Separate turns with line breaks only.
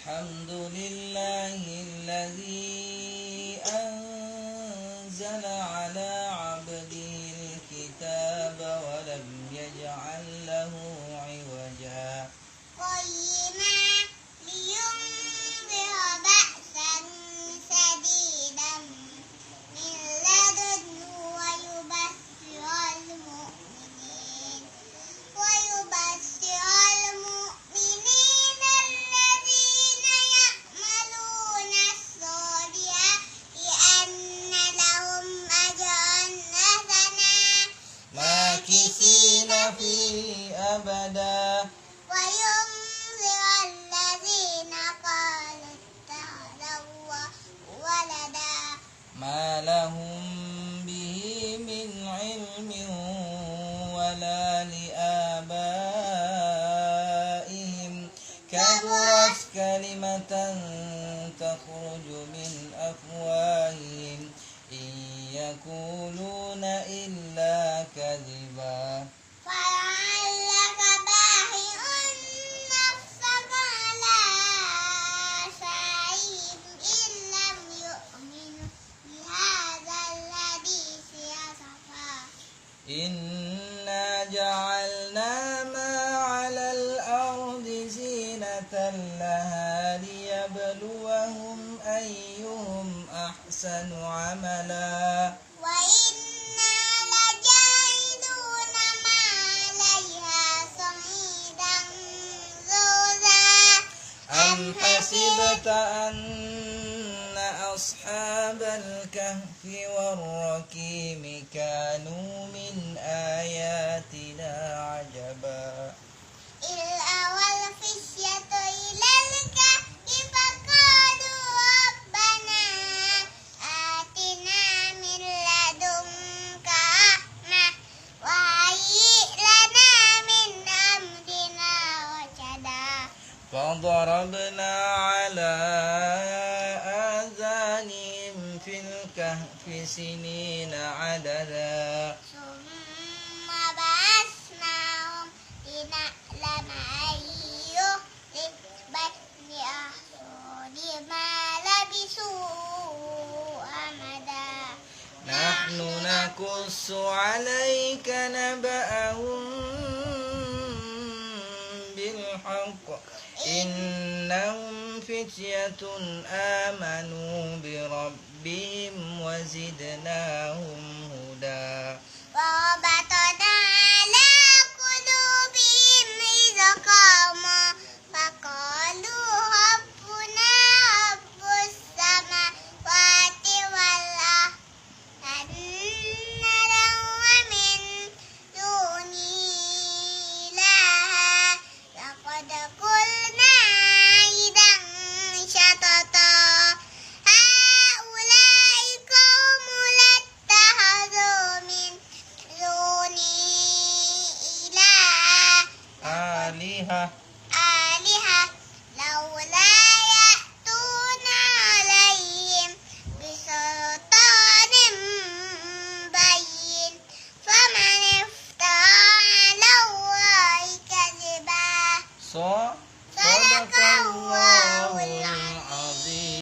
الحمد لله الذي أنزل على عبده الكتاب ولم يجعل له عوجا
قيما لينذر بأسا شديدا من لدنه ويبشر المؤمنين الذين يعملون الصالحات أن لهم أجرا حسنا
ماكثين فيه أبدا
وينذر الذين قالوا اتخذ الله ولدا
ما لهم به من علم ولا لآبائهم كبرت كلمة تخرج من أفواههم إن يقولون إلا كذبا
فلعلك باخع نفسك على آثارهم إن لم يؤمنوا بهذا الحديث أسفا
إنا جعلنا ما على الأرض زينة لها ليبلوهم أيهم أحسن عملا
وإنا لجاعلون ما عليها صعيدا جرزا
أم حسبت أن أصحاب الكهف والرقيم كانوا من آياتنا عجبا
إذ أوى الفتية إلى الكهف فقالوا ربنا آتنا من لدنك رحمة وهيئ لنا من أمرنا رشدا
فضربنا على آذانهم في الكهف سنين عددا
ثم بعثناهم لنعلم أي الحزبين أحصى لما لبثوا أمدا
نحن نقص عليك نبأهم بالحق إنهم فتية آمنوا بربهم وزدناهم هدى
وربطنا